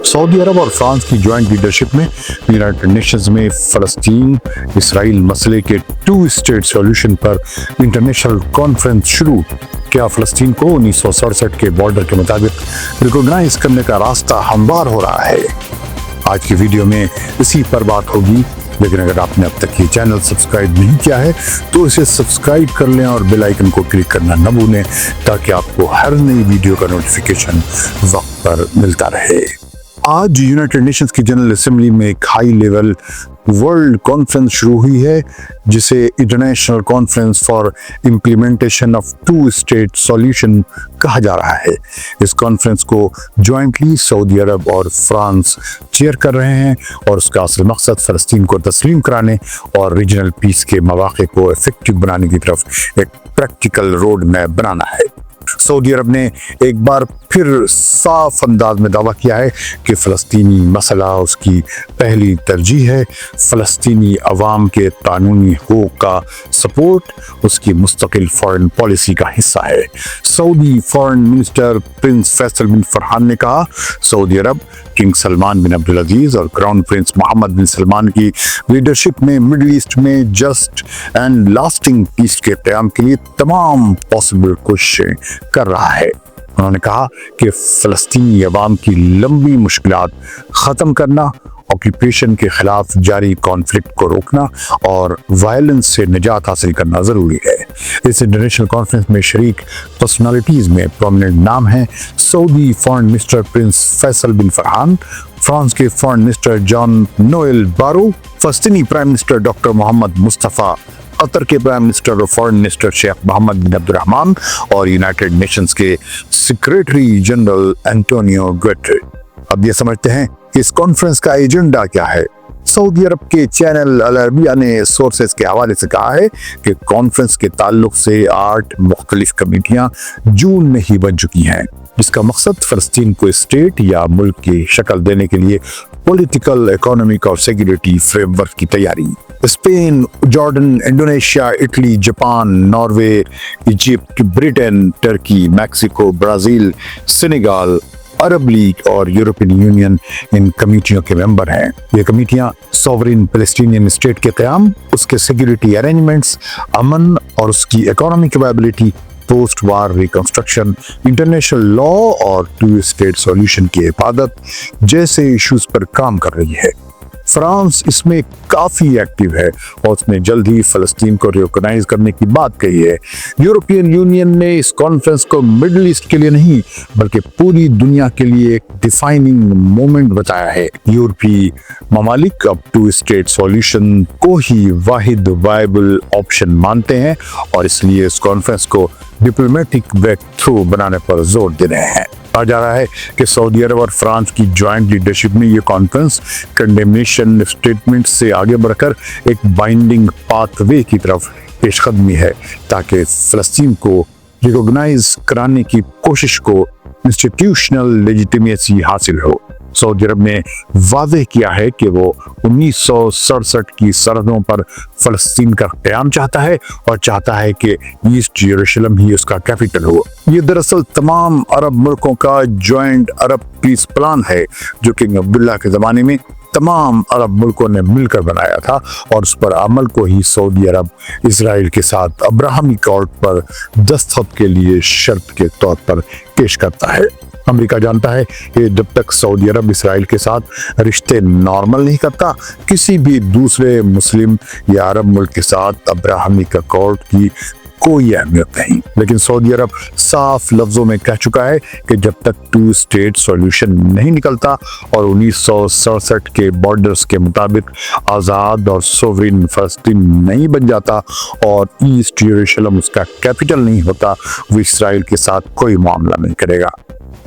Saudi अरब और France की joint leadership में यूनाइटेड नेशंस में फ़लस्तीन इसराइल मसले के 2 स्टेट सॉल्यूशन पर इंटरनेशनल कॉन्फ्रेंस शुरू। क्या फ़लस्तीन को 1967 के बॉर्डर के मुताबिक रिकॉग्नाइज करने का रास्ता हमवार हो रहा है? आज की वीडियो में इसी पर बात होगी, लेकिन अगर आपने अब तक ये चैनल सब्सक्राइब नहीं किया है तो इसे सब्सक्राइब कर लें और बेल आइकन को क्लिक करना न भूलें ताकि आपको हर नई वीडियो का नोटिफिकेशन वक्त पर मिलता रहे। आज यूनाइटेड नेशंस की जनरल असेंबली में एक हाई लेवल वर्ल्ड कॉन्फ्रेंस शुरू हुई है जिसे international conference for implementation of 2 state solution कहा जा रहा है। इस कॉन्फ्रेंस को जॉइंटली सऊदी अरब और फ्रांस चेयर कर रहे हैं और उसका असल मकसद फ़लस्तीन को तस्लीम कराने और रीजनल पीस के मौक़े को इफेक्टिव बनाने की तरफ एक प्रैक्टिकल रोड मैप बनाना है। सऊदी अरब ने एक बार फिर साफ अंदाज में दावा किया है कि फ़लस्तीनी मसला उसकी पहली तरजीह है। फ़लस्तीनी अवाम के कानूनी हुकूक का सपोर्ट उसकी मुस्तकिल फ़ॉरेन पॉलिसी का हिस्सा है। Saudi foreign minister prince Faisal bin Farhan ने कहा, Saudi Arab king Salman bin Abdul Aziz और crown prince Mohammed bin Salman की लीडरशिप में मिडल ईस्ट में जस्ट एंड लास्टिंग पीस के क़याम के लिए तमाम पॉसिबल कोशिशें कर रहा है। उन्होंने कहा कि फ़लस्तीनी अवाम की लंबी मुश्किलात ख़त्म करना, ऑक्यूपेशन के खिलाफ जारी कॉन्फ्लिक्ट को रोकना और वायलेंस से निजात हासिल करना ज़रूरी है। इस इंटरनेशनल कॉन्फ्रेंस में शरीक पर्सनालिटीज़ में प्रोमिनेंट नाम हैं Saudi foreign minister prince Faisal bin Farhan, France के foreign minister Jean Noel Barrot, फ़लस्तीनी prime minister doctor Mohammed Mustafa, Qatar के प्राइम मिनिस्टर और foreign minister sheikh Mohammed bin Abdulrahman और यूनाइटेड नेशंस के secretary general Antonio Guterres. अब ये समझते हैं कि इस कॉन्फ्रेंस का एजेंडा क्या है। सऊदी अरब के चैनल अल अरबिया ने सोर्सेस के हवाले से कहा है कि कॉन्फ्रेंस के ताल्लुक से 8 मुख्तलिफ कमेटियां जून में ही बन चुकी हैं, जिसका मकसद फ़लस्तीन को स्टेट या मुल्क की शक्ल देने के लिए पॉलिटिकल, इकोनॉमिक और सिक्योरिटी फ्रेमवर्क की तैयारी। Spain, Jordan, Indonesia, Italy, Japan, Norway, Egypt, Britain, Turkey, Mexico, Brazil, Senegal, Arab League और यूरोपियन यूनियन इन कमेटियों के मेंबर हैं। ये कमेटियां सॉवरेन पैलेस्टीनियन स्टेट के क़याम, उसके सिक्योरिटी अरेंजमेंट्स, अमन और उसकी इकोनॉमिक वायबिलिटी, पोस्ट वार रिकंस्ट्रक्शन, इंटरनेशनल लॉ और 2 स्टेट सॉल्यूशन की हिफाजत जैसे इश्यूज पर काम कर रही है। फ्रांस इसमें काफ़ी एक्टिव है और उसने जल्द ही फ़लस्तीन को रिकॉग्नाइज करने की बात कही है। यूरोपियन यूनियन ने इस कॉन्फ्रेंस को मिडल ईस्ट के लिए नहीं बल्कि पूरी दुनिया के लिए एक डिफाइनिंग मोमेंट बताया है। यूरोपीय ममालिक अब 2 स्टेट सॉल्यूशन को ही वाहिद वायबल ऑप्शन मानते हैं और इसलिए इस कॉन्फ्रेंस को डिप्लोमेटिक ब्रेक थ्रू बनाने पर जोर दे रहे हैं। कहा जा रहा है कि सऊदी अरब और फ्रांस की ज्वाइंट लीडरशिप में ये कॉन्फ्रेंस कंडेमनेशन स्टेटमेंट से आगे बढ़कर एक बाइंडिंग पाथवे की तरफ पेशकदमी है ताकि फ़लस्तीन को रिकॉग्नाइज कराने की कोशिश को इंस्टीट्यूशनल लेजिटिमेसी हासिल हो। सऊदी अरब ने वादे किया है कि वो 1967 की सरहदों पर फ़लस्तीन का क़याम चाहता है और चाहता है कि ईस्ट यरूशलेम ही उसका कैपिटल हो। ये दरअसल तमाम अरब मुल्कों का जॉइंट अरब पीस प्लान है जो किंग अब्दुल्ला के ज़माने में तमाम अरब मुल्कों ने मिलकर बनाया था और उस पर अमल को ही सऊदी अरब इसराइल के साथ अब्राहमी कॉर्ड पर दस्तखत के लिए शर्त के तौर पर पेश करता है। अमेरिका जानता है कि जब तक सऊदी अरब इसराइल के साथ रिश्ते नॉर्मल नहीं करता, किसी भी दूसरे मुस्लिम या अरब मुल्क के साथ अब्राहमी कॉर्ड की कोई अहमियत नहीं। लेकिन सऊदी अरब साफ लफ्जों में कह चुका है कि जब तक 2 स्टेट सॉल्यूशन नहीं निकलता और 1967 के बॉर्डर्स के मुताबिक आज़ाद और सोवरेन फ़लस्तीन नहीं बन जाता और ईस्ट यरूशलेम उसका कैपिटल नहीं होता, वो इसराइल के साथ कोई मामला नहीं करेगा।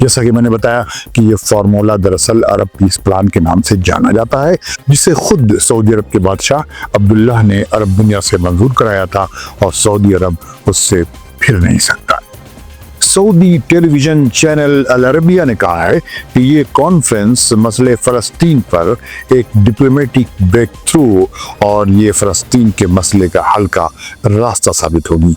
जैसा कि मैंने बताया कि ये फार्मूला दरअसल अरब पीस प्लान के नाम से जाना जाता है, जिसे खुद सऊदी अरब के बादशाह अब्दुल्लाह ने अरब दुनिया से मंजूर कराया था और सऊदी अरब उससे फिर नहीं सकता। सऊदी टेलीविजन चैनल अल अरबिया ने कहा है कि ये कॉन्फ्रेंस मसले फ़लस्तीन पर एक डिप्लोमेटिक ब्रेक थ्रू और ये फ़लस्तीन के मसले का हल का रास्ता साबित होगी।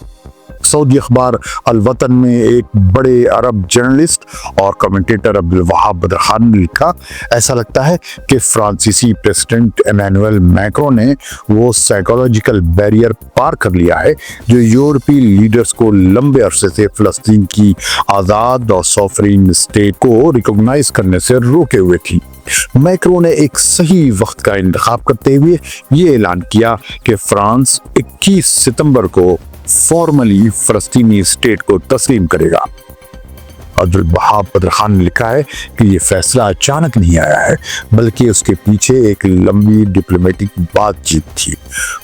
सऊदी अखबार अल वतन में एक बड़े अरब जर्नलिस्ट और कमेंटेटर अब्दुल वहाब बदर खान ने लिखा, ऐसा लगता है कि फ्रांसीसी प्रेसिडेंट इमैनुअल मैक्रो ने वो साइकोलॉजिकल बैरियर पार कर लिया है जो यूरोपीय लीडर्स को लंबे अरसे से फिलिस्तीन की आज़ाद और सॉवरेन स्टेट को रिकॉग्नाइज करने से रोके हुए थी। मैक्रो ने एक सही वक्त का इंतखाब करते हुए ये ऐलान किया कि फ्रांस 21 सितंबर को फॉर्मली फलस्तीनी स्टेट को तस्लीम करेगा। अब्दुल वहाब बदर खान ने लिखा है कि ये फैसला अचानक नहीं आया है, बल्कि उसके पीछे एक लंबी डिप्लोमेटिक बातचीत थी।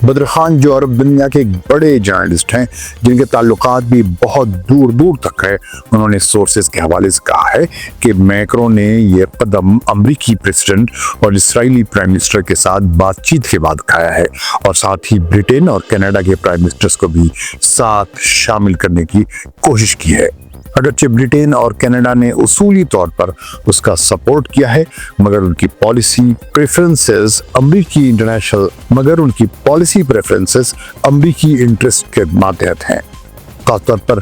बदर खान जो अरब दुनिया के एक बड़े जर्नलिस्ट हैं जिनके ताल्लुकात भी बहुत दूर दूर तक है, उन्होंने सोर्सेज के हवाले से कहा है कि मैक्रो ने यह कदम अमरीकी प्रेसिडेंट और इजरायली प्राइम मिनिस्टर के साथ बातचीत के बाद उठाया है और साथ ही ब्रिटेन और कनाडा के प्राइम मिनिस्टर्स को भी साथ शामिल करने की कोशिश की है। अगरचे ब्रिटेन और कनाडा ने उसूली तौर पर उसका सपोर्ट किया है, मगर उनकी पॉलिसी प्रेफरेंसेस अमरीकी इंटरेस्ट के मातहत हैं। खासतौर पर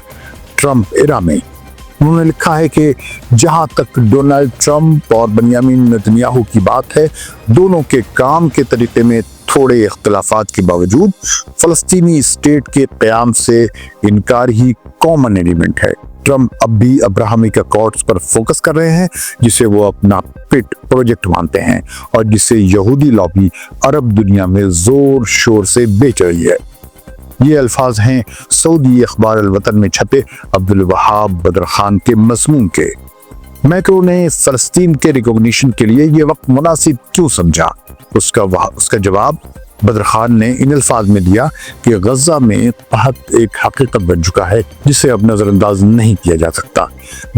ट्रंप एरा में उन्होंने लिखा है कि जहां तक डोनाल्ड ट्रंप और बेंजामिन नेतन्याहू की बात है, दोनों के काम के तरीके में थोड़े इख्तलाफात के बावजूद फलस्तीनी स्टेट के क़याम से इनकार ही कॉमन एलिमेंट है। ट्रंप अब भी अब्राहमिक अकॉर्ड्स पर फोकस कर रहे हैं, जिसे वो अपना पेट प्रोजेक्ट मानते हैं और जिसे यहूदी लॉबी अरब दुनिया में जोर शोर से बेच रही है। ये अल्फाज हैं सऊदी अखबार अल वतन में छपे अब्दुल वहाब बदर खान के मज़मून के। मैक्रो ने फलस्तीन के रिकॉग्निशन के लिए ये वक्त मुनासिब क्यों समझा? उसका जवाब बदर खान ने इन अल्फाज में दिया कि गजा में तहत एक हकीकत बन चुका है जिसे अब नजरअंदाज नहीं किया जा सकता।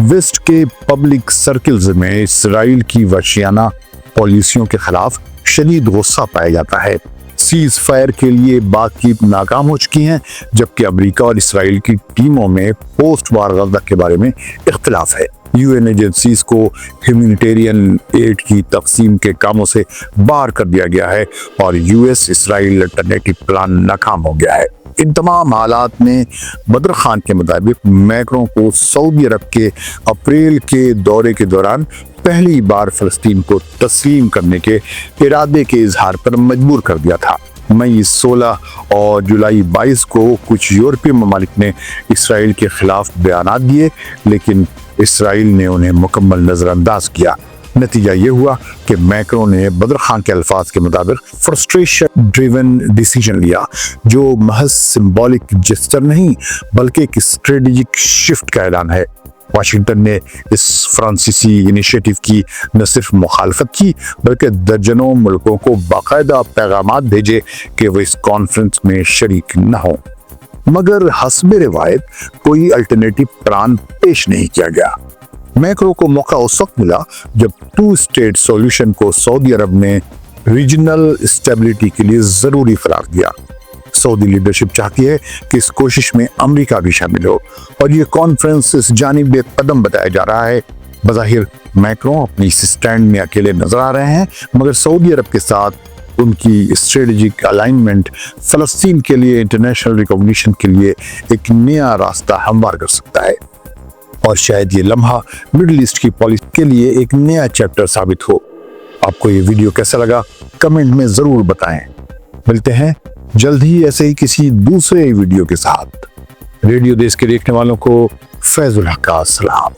वेस्ट के पब्लिक सर्कल्स में इसराइल की वहशियाना पॉलिसियों के खिलाफ शदीद गुस्सा पाया जाता है। सीज फायर के लिए बातचीत नाकाम हो चुकी हैं, जबकि अमेरिका और इसराइल की टीमों में पोस्ट वार गजा के बारे में इख्तिलाफ है। यूएन एजेंसीज को ह्यूमैनिटेरियन एड की तकसीम के कामों से बाहर कर दिया गया है और यूएस इसराइल अल्टरनेटिव प्लान नाकाम हो गया है। इन तमाम हालात में बदर खान के मुताबिक मैक्रो को सऊदी अरब के अप्रैल के दौरे के दौरान पहली बार फलस्तीन को तस्लीम करने के इरादे के इजहार पर मजबूर कर दिया था। मई 16 और जुलाई 22 को कुछ यूरोपीय ममालिक ने इसराइल के खिलाफ बयानात दिए, लेकिन इसराइल ने उन्हें मुकम्मल नजरअंदाज किया। नतीजा ये हुआ कि मैक्रो ने बदर खान के अल्फाज के मुताबिक फ्रस्ट्रेशन ड्रिवन डिसीजन लिया, जो महज सिंबॉलिक जेस्चर नहीं बल्कि एक स्ट्रेटेजिक शिफ्ट का ऐलान है। वाशिंगटन ने इस फ्रांसीसी इनिशिएटिव की न सिर्फ मुखालफत की, बल्कि दर्जनों मुल्कों को बाकायदा पैगामात भेजे कि वो इस कॉन्फ्रेंस में शरीक न हों। मगर हस्बे रिवायत कोई अल्टरनेटिव प्लान पेश नहीं किया गया। मैक्रो को मौका उस वक्त मिला जब टू स्टेट सॉल्यूशन को सऊदी अरब ने रीजनल स्टेबिलिटी के लिए जरूरी करार दिया। सऊदी लीडरशिप चाहती है कि इस कोशिश में अमेरिका भी शामिल हो और ये कॉन्फ्रेंस इस जानिब एक कदम बताया जा रहा है। बज़ाहिर मैक्रो अपनी इस स्टैंड में अकेले नजर आ रहे हैं, मगर सऊदी अरब के साथ उनकी स्ट्रेटेजिक अलाइनमेंट फलस्तीन के लिए इंटरनेशनल रिकॉग्निशन के लिए एक नया रास्ता हमवार कर सकता है और शायद ये लम्हा मिडिल ईस्ट की पॉलिसी के लिए एक नया चैप्टर साबित हो। आपको ये वीडियो कैसा लगा कमेंट में जरूर बताएं। मिलते हैं जल्द ही ऐसे ही किसी दूसरे वीडियो के साथ। रेडियो देश के देखने वालों को फैजुल हक का सलाम।